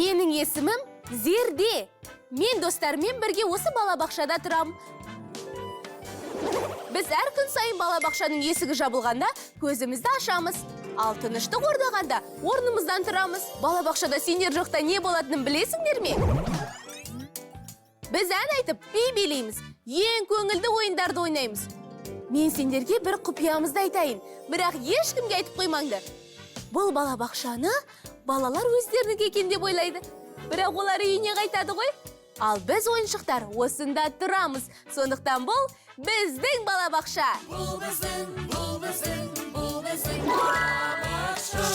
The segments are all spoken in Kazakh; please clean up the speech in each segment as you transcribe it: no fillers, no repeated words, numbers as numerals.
Менің есімім Зерде. Мен достарыммен бірге осы балабақшада тұрам. Біз әр күн сайын балабақшаның есігі жабылғанда көзімізді ашамыз. Ал тыныштық орнағанда орнымыздан тұрамыз. Балабақшада сендер жоқта не болатынын білесіңдер ме? Біз ән айтып, би билейміз. Ең көңілді ойындарды ойнаймыз. Мен сендерге бір құпиямызды айтайын, бірақ ешкімге айтып қоймаңдар. Бұл балабақшаны балалар өздерінікі екен деп ойлайды. Бірақ олар үйіне қайтады ғой. Ал біз ойыншықтар осында тұрамыз. Сондықтан бұл біздің балабақша. Бұл біздің балабақша.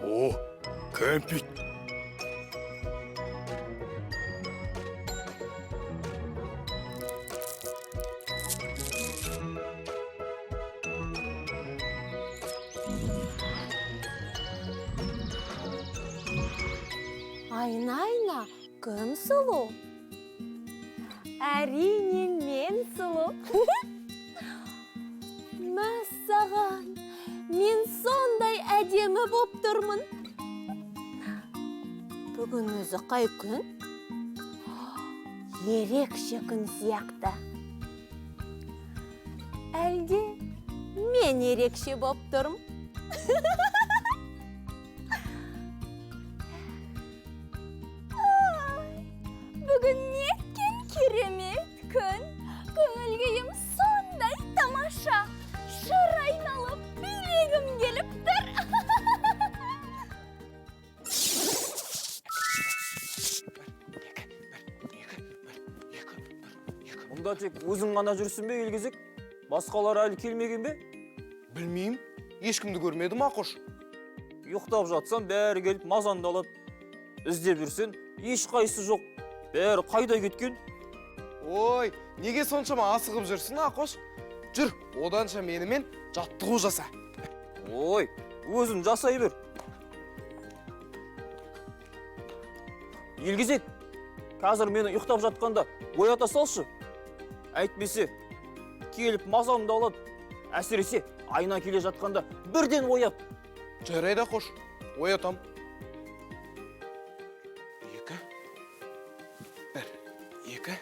О, кәмпит. Айна, кім сұлу? Әрине мен сұлу. Мәссаған, мен сондай әдемі боп тұрмын. Бүгін өзі қай күн? Ерекше күн сияқты. Әлде мен ерекше боп тұрмын? Бүгін неткен керемет күн. Көңіл күйім сондай тамаша. Шыр айналып, билегім келіп тұр. Мұнда тек өзің ғана жүрсің бе, Елгезек? Басқалар әлі келмеген бе? Білмеймін, ешкімді көрмедім, Ақош. Ұйықтап жатсам, бәрі келіп мазанды алады. Іздеп жүрсен, ешқайсысы жоқ. Бәрі қайда кеткен? Ой, неге соншама асығып жүрсің, Ақош? Жүр, оданша менімен жаттығу жаса. Ой, өзің жасай бер. Елгезек, қазір мені ұйықтап жатқанда оята салшы. Әйтпесе, келіп мазамды алады. Әсіресе, айна келе жатқанда бірден оят. Жарайды, Ақош, оятам. 2, 1, 2, 1, 2.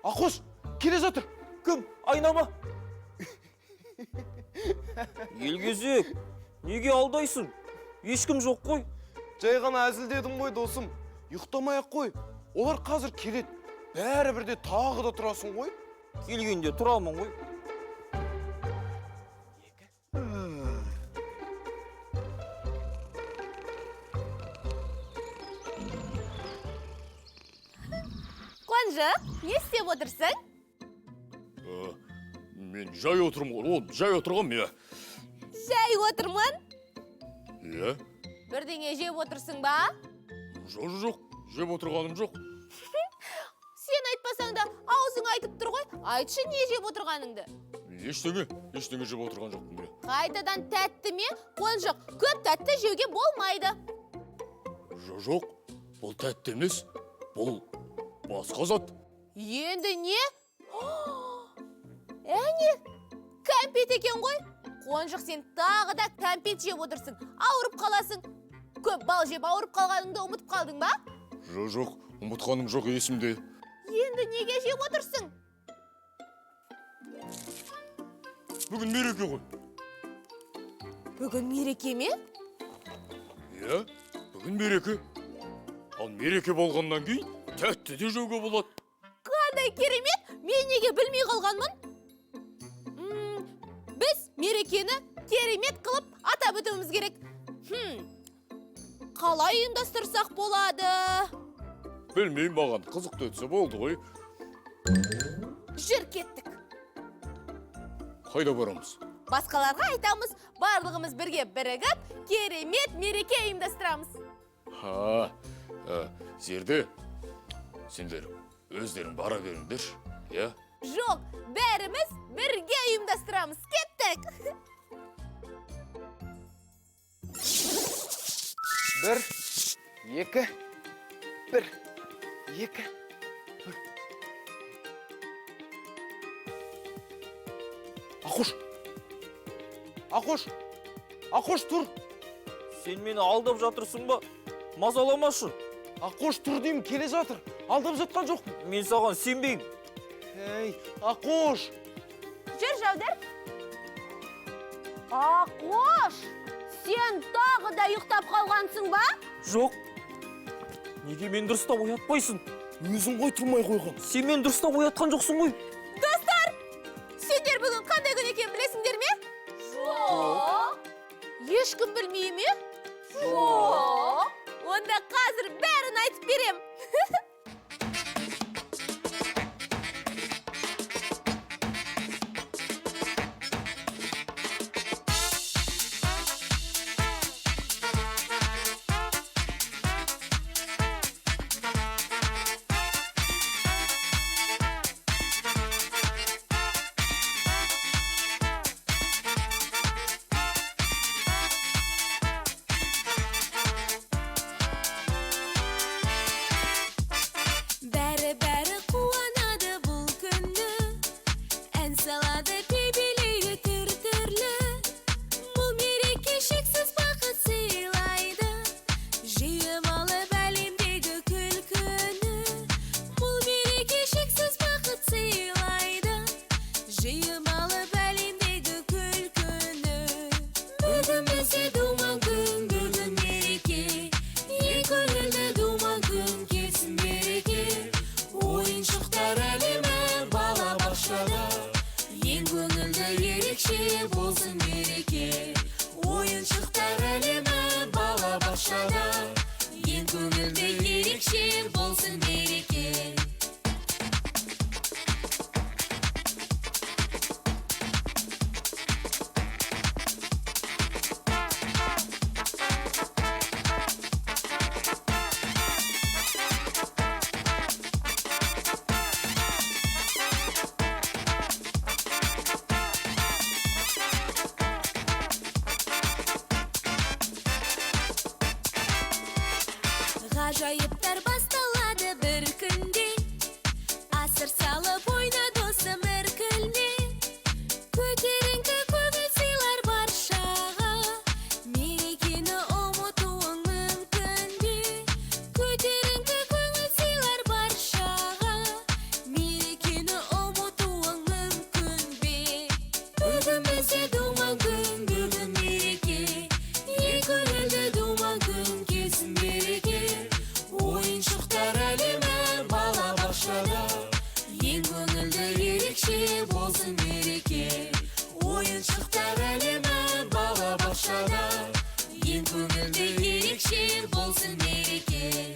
Ақош, келе жатыр. Кім? Айна ма? Елгезек, неге алдайсың? Ешкім жоқ қой. Жай ғана әзілдедім ғой, досым. Ұйықтамай-ақ қой. Олар қазір келеді. Бәрі бірде тағы да тұрасың ғой. Келгенде тұрамын ғой. Қуанжық, не істеп отырсың? Мен жай отырмын, жай отырғам, я. Жай отырмын. Я? Бірдеңе жеп отырсың ба? Жоқ, жеп отырғаным жоқ. Сен айтпасаң да аузың айтып тұр ғой. Айтшы, не жеп отырғаныңды? Ештеңе жеп отырған жоқпын, я. Қайтадан тәтті ме? Қуанжық, көп тәтті жеуге болмайды. Жоқ, бұл тәтті емес, бұл басқа зат. Енді не? Әне, кәмпит екен ғой. Қуанжық, сен тағы да кәмпит жеп отырсың. Ауырып қаласың. Көп бал жеп ауырып қалғаныңды ұмытып қалдың ба? Жоқ, ұмытқаным жоқ, есімде. Енді неге жеп отырсың? Бүгін мереке ғой. Бүгін мереке ме? Я, бүгін мереке. Ал мереке болғаннан кейін тәтті де жеуге болады. Қандай керемет, мен неге білмей қалғанмын? Біз мерекені керемет қылып атап өтуіміз керек. Қалай ұйымдастырсақ болады? Білмеймін, маған қызықты өтсе болды ғой. Жүр кеттік. Қайда барамыз? басқаларға айтамыз, барлығымыз бірге бірігіп, керемет мереке ұйымдастырамыз. Ha, Зерде, сендер өздерің бара беріңдер, я? Жоқ, бәріміз бірге ұйымдастырамыз. Кеттік! Бір, екі, бір, екі, бір. Ақош, тұр. Сен мені алдап жатырсың ба? Мазаламашы. Ақош, тұр деймін, келе жатыр. Алдап жатқан жоқ. Мен саған сенбеймін. Ей, Ақош. Жүр, Жаудар. Ақош, сен тағы да ұйықтап қалғансың ба? Жоқ. Неге мен дұрыстап оятпайсың? Өзің ғой тұрмай қойған. Сен мен дұрыстап оятқан жоқсың ғой. Достар, сендер бүгін қандай күн екенін білесіңдер ме? Жоқ. Ешкім білмей ме? Жоқ. Онда қазір бәрін айтып берем. Бәрі қуанады бұл күнді, ән салады тебелейді түр-түрлі. Бұл мереке шексіз бақыт сыйлайды, жиып алып әлемдегі күлкіні. Бұл мереке шексіз бақыт сыйлайды, жиып алып әлемдегі күлкіні. Бүгін бізде думан күн, бүгін мереке, ең көңілді думан күн, келсін береке. Ойыншықтар әлемі бала бақшада, ең көңілді ерекше болсын мереке. Ойыншықтар әлемі бала бақшада, ең көңілді ерекше болсын мереке. Ғажайыптар басталады бір күнде, асыр салып ойна досым іркілме. Көтеріңкі көңіл сыйлар баршаға, мерекені ұмытуың мүмкін бе? Көтеріңкі көңіл сыйлар баршаға, мерекені ұмытуың мүмкін бе? Бүгін бізде думан күн, бүгін мереке, ең көңілді думан күн, келсін береке. Ойыншықтар әлемі бала бақшада, ең көңілді ерекше болсын мереке. Ойыншықтар әлемі бала бақшада, ең көңілді ерекше болсын мереке.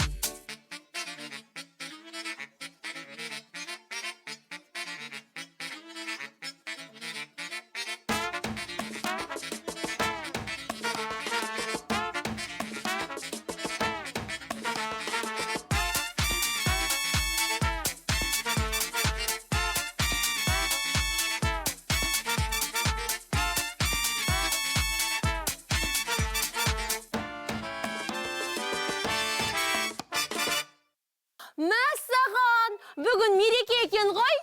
Мәссаған, бүгін мереке екен ғой?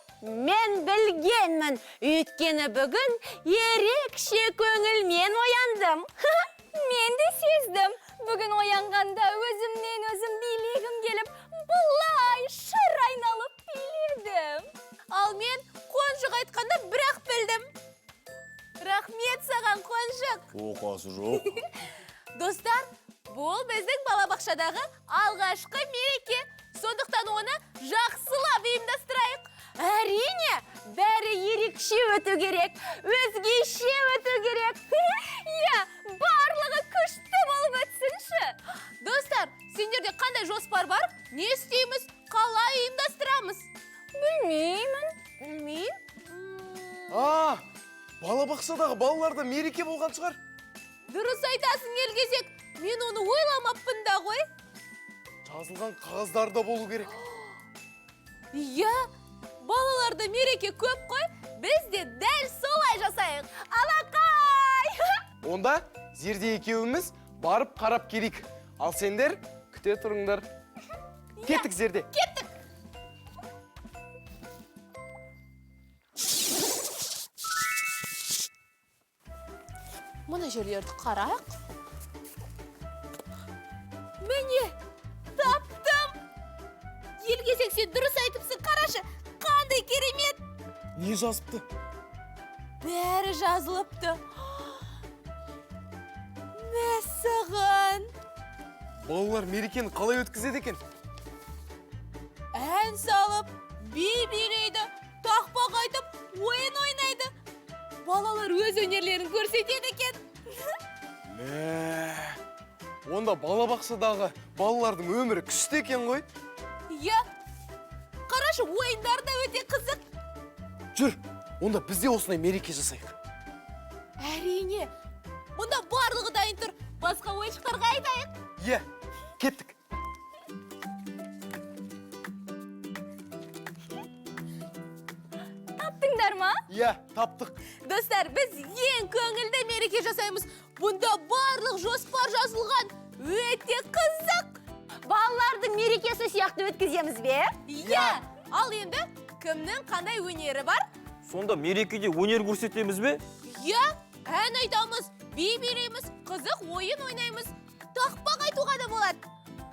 Мен білгенмін, өйткені бүгін ерекше көңілмен ояндым. Мен де сездім, бүгін оянғанда өзімнен өзім билегім келіп, бұлай шыр айналып биледім. Ал мен қонжық айтқанда бірақ білдім. Рахмет саған, қонжық. Оқасы жоқ. Достар, бұл біздің балабақшадағы алғашқы мереке. Сондықтан оны жақсылап ұйымдастырайық. Әрине, бәрі ерекше өту керек, өзгеше өту керек. Иә, барлығы күшті болып өтсінші. Достар, сендерде қандай жоспар бар? Не істейміз? Қалай ұйымдастырамыз? Білмеймін. Бала балабақшадағы балаларда мереке болған шығар. Дұрыс айтасың Елгезек. Мен оны ойламаппын да ғой. Жазылған қағаздарда болу керек. Иә, балаларда мереке көп қой. Біз де дәл солай жасайық. Алақай! Онда Зерде екеуіміз барып қарап келейік. Ал сендер күте тұрыңдар. Кеттік, Зерде. Кеттік. Мұны жерлерді қарайық. Міне, таптым. Елгезек, сен дұрыс айтыпсың, қарашы. Қандай керемет. Не жазыпты? Бәрі жазылыпты. Мәссаған. Балалар мерекені қалай өткізеді екен? Ән салып, би билейді, тақпақ айтып, ойын ойнайды. Балалар өз өнерлерін көрсетеді екен. Онда балабақшадағы балалардың өмірі күшті екен ғой. Иә, қарашы, ойындар да өте қызық. Жүр, онда біз де осындай мереке жасайық. Әрине, мұнда барлығы дайын тұр. Басқа ойыншықтарға айтайық. Иә, кеттік. Таптыңдар ма? Иә, таптық. Достар, біз ең көңілді мереке жасаймыз. Бұнда барлық жоспар жазылған. Өте қызық. Балалардың мерекесі сияқты өткіземіз бе? Иә. Ал енді кімнің қандай өнері бар? Сонда мерекеде өнер көрсетеміз бе? Иә, ән айтамыз, би билейміз, қызық ойын ойнаймыз. Тақпақ айтуға да болады.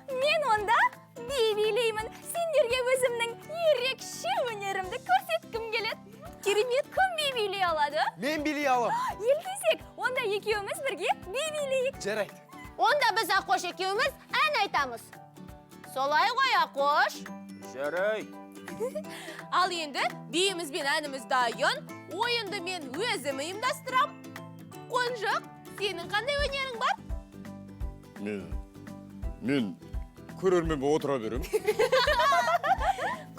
Мен онда би билеймін. Сендерге өзімнің ерекше өнерімді көрсеткім келеді. Керемет, кім би билей алады? Мен билей алам. Елгезек, онда екеуміз бірге би билейік. Жарайды. Онда біз Аққош екеуміз ән айтамыз. Солай ғой, Аққош? Жарай. Ал енді биіміз бен әніміз дайын. Ойынды мен өзім ұйымдастырам. Қонжық, сенің қандай өнерің бар? Мен көрермен болып отыра берем.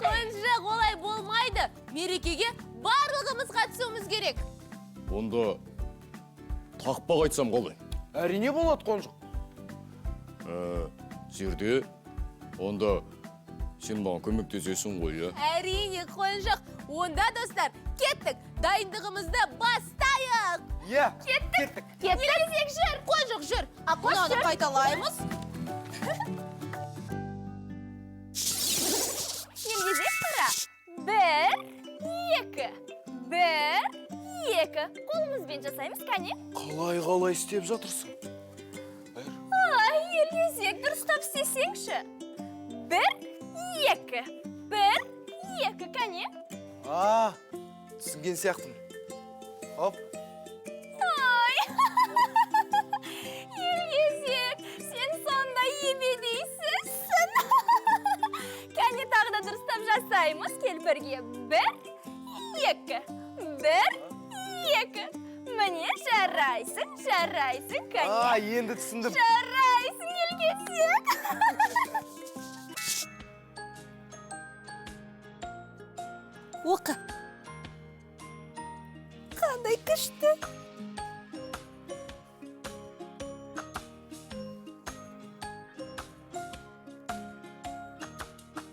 Қонжық, олай болмайды. Мерекеге барлығымыз қатысуымыз керек. Онда тақпақ айтсам қалай? Әрине болады, Қонжық. Зерде, онда сен маған көмектесесің ғой, иә? Әрине, Қонжық. Онда, достар, кеттік. Дайындығымызды бастайық. Иә, кеттік. Елгезек, жүр. Қонжық, жүр. Аққош, Мынаны жүр. қайталаймыз. Елгезек қара. 1, 2. 1, 2. Қолымызбен жасаймыз, кәне? Қалай істеп жатырсың? Ай, Елгезек, дұрыстап істесеңші. 1, 2. 1, 2, кәне? Түсінген сияқтымын. Хоп. Ай, Елгезек, сен сонда ебедейсізсің. Кәне тағы да дұрыстап жасаймыз, кел бірге. 1, 2. 1, 2. Міне, жарайсың, кәне. Енді түсіндім. Жарайсың, Елгезек. Оқы. Қандай күшті.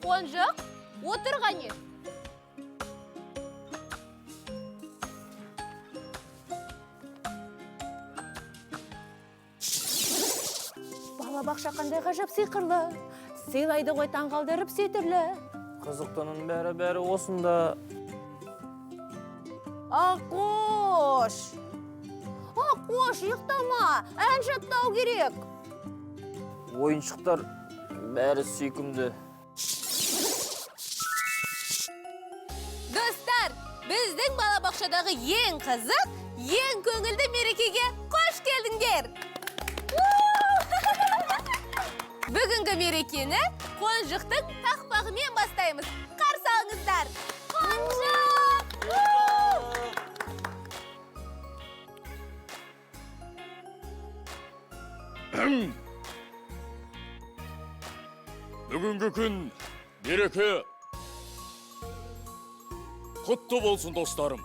Қонжық, отыр ғане. Балабақша қандай ғажап сиқырлы. Сыйлайды ғой таңғалдырып сетірлі. Қызықтының бәрі осында. Аққош! Аққош, ұйықтама, ән жаттау керек. Ойыншықтар бәрі сүйкімді. Достар, біздің балабақшадағы ең қызық, ең көңілді мерекеге қош келдіңдер. Бүгінгі мерекені Қонжықтың тақпағымен бастаймыз. Қарсы алыңыздар. Қонжық! Бүгінгі күн мереке. Құтты болсын, достарым.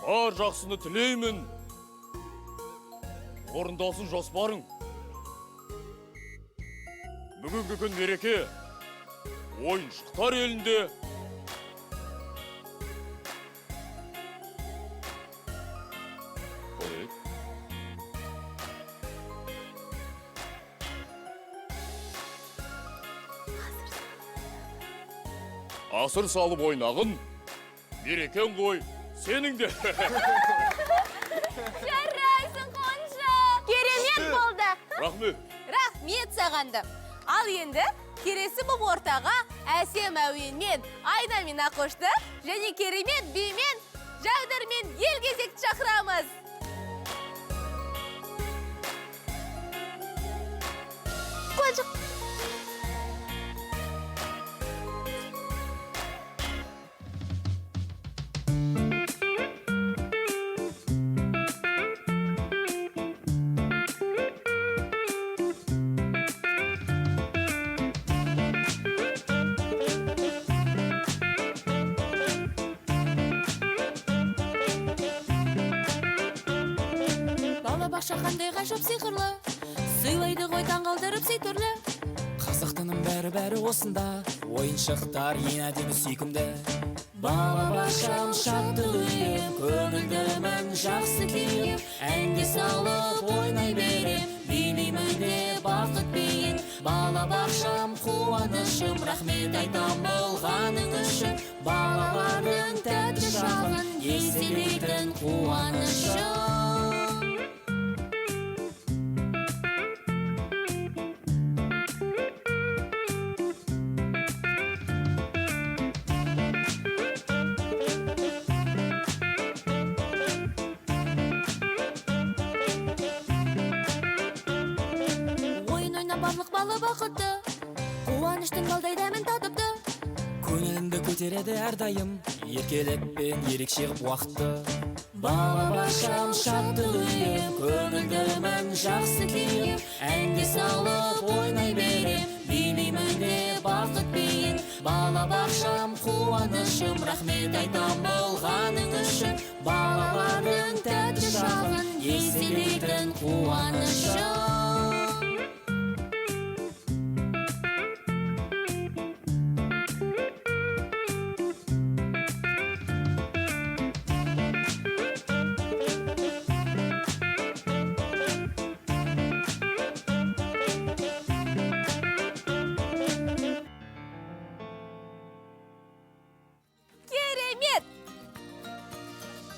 Бар жақсыны тілеймін. Орындалсын жоспарың. Бүгінгі күн мереке. Ойыншықтар елінде. Асыр салып ойнағын, мерекен ғой, сенің де. Жарайсың, қонша. Керемет болды. Рахмет. Рахмет сағанды. Ал енді келесі бұл ортаға әсем әуенмен Айна мен Ақошты және керемет бимен Жаудыр мен Елгезекті шақырамыз. Қоншық. Балабақша қандай ғажап сиқырлы, сыйлайды ғой таңғалдырып сый түрлі. Қызықтының бәрі осында, ойыншықтар ең әдемі сүйкімді. Балабақшам шаттық үйім, көңілдімін жақсы күйім. Әнге салып ойнай берем, билеймін де бақыт биін. Балабақшам қуанышым, рахмет айтам болғаның үшін. Балалардың тәтті шағын, еселейтін қуанышым. Ойын ойнап барлық бала бақытты, қуаныштың балдай дәмін татыпты. Көңілімді көтереді әрдайым, еркелікпен ерекше ғып уақытты. Балабақшам шаттық үйім, көңілдімін жақсы күйім. Әнге салып ойнай берем, билеймін де бақыт биін. Балабақшам қуанышым, рахмет айтам болғаның үшін. Балалардың тәтті шағын, еселейтін қуанышым. Керемет!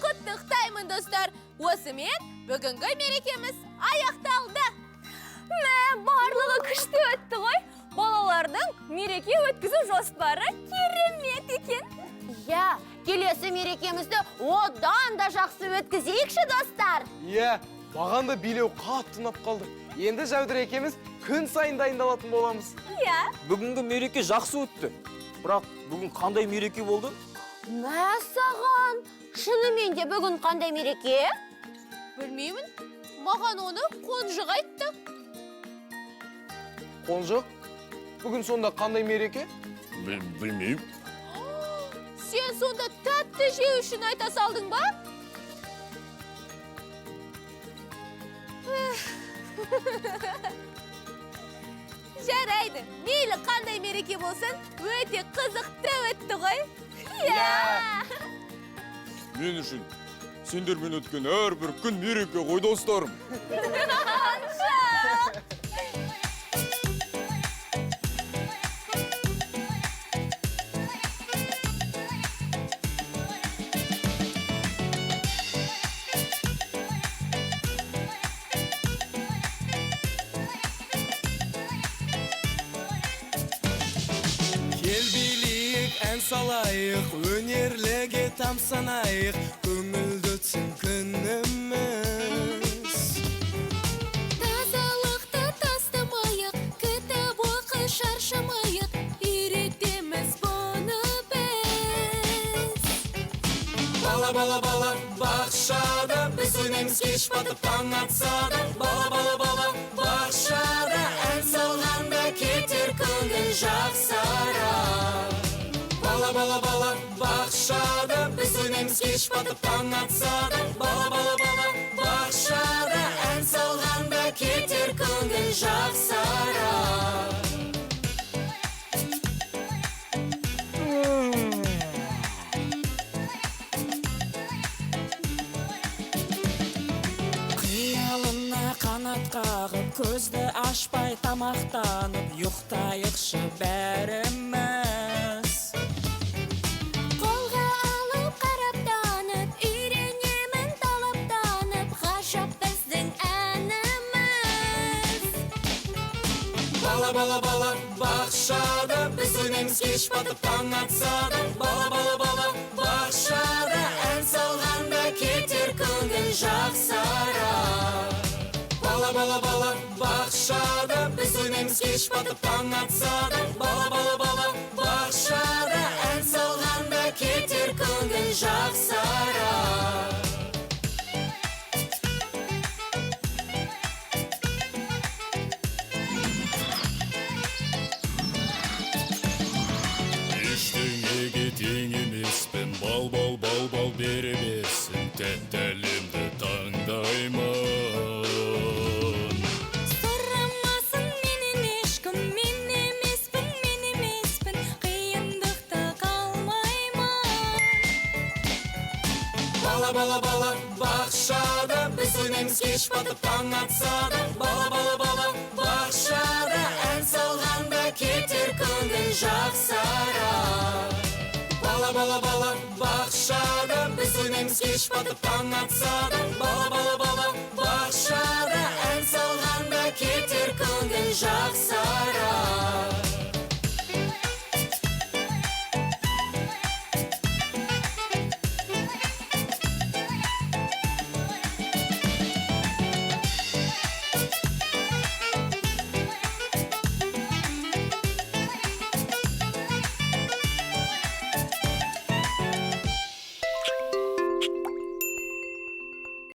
Құттықтаймын достар. Осымен бүгінгі мерекеміз аяқталды. Барлығы күшті өтті ғой. Балалардың мереке өткізу жоспары керемет екен. Я, келесі мерекемізді одан да жақсы өткізейікші достар. Маған да билеу қатты ұнап қалды. Енді Жаудыр екеуміз күн сайын дайындалатын боламыз. Бүгінгі мереке жақсы өтті. Бірақ бүгін қандай мереке болды? Мәссаған, шынымен де бүгін қандай мереке? Білмеймін, маған оны Қонжық айтты. Қонжық, бүгін сонда қандай мереке? Білмеймін. Сен сонда тәтті жеу үшін айта салдың ба? Жарайды, мейлі қандай мереке болсын, өте қызықты өтті ғой. Мен үшін сендермен өткен әрбір күн мереке ғой достарым. Кел билейік, ән салайық, өнерліге тамсанайық, көңілді өтсін күніміз. Тазалықты тастамайық, кітап оқы шаршамайық, үйретеміз бұны біз. Бала, бала, бала, бақшада, біз ойнаймыз кеш батып таң атсада. Бала, бала, бала, бақшада, ән салғанда кетер көңіл жақсара. Бала, Бала бала бала бақшада біз ойнаймыз кеш батып таң атса да. Бала бала бала бақшада ән салғанда кетер көңіл жақсара. Қиялына қанат қағып, көзді ашпай тамақтанып, ұйықтайықшы бәріміз. Қолға алып қараптанып, үйренемін талаптанып, ғажап біздің әніміз. Бала бала бала бақшада біз ойнаймыз кеш батып таң атса да. Бала бала бала бақшада ән салғанда кетер көңіл жақсара. Бала бала бала бақшада біз ойнаймыз кеш батып таң атса да. Бала бала бала бақшада ән салғанда кетер көңіл жақсара. Ештеңеге тең емеспін, бал беремесін, тәтті әлемді таңдаймын. Сұрамасын менен ешкім, мен емеспін, қиындықта қалмаймын. Бала бала бала бақшада біз ойнаймыз кеш батып таң атса да. Бала бала бала бақшада ән салғанда кетер көңіл жақсара. Бала бала бала бақшада біз ойнаймыз кеш батып таң атса да. Бала бала бала бақшада ән салғанда кетер көңіл жақсара.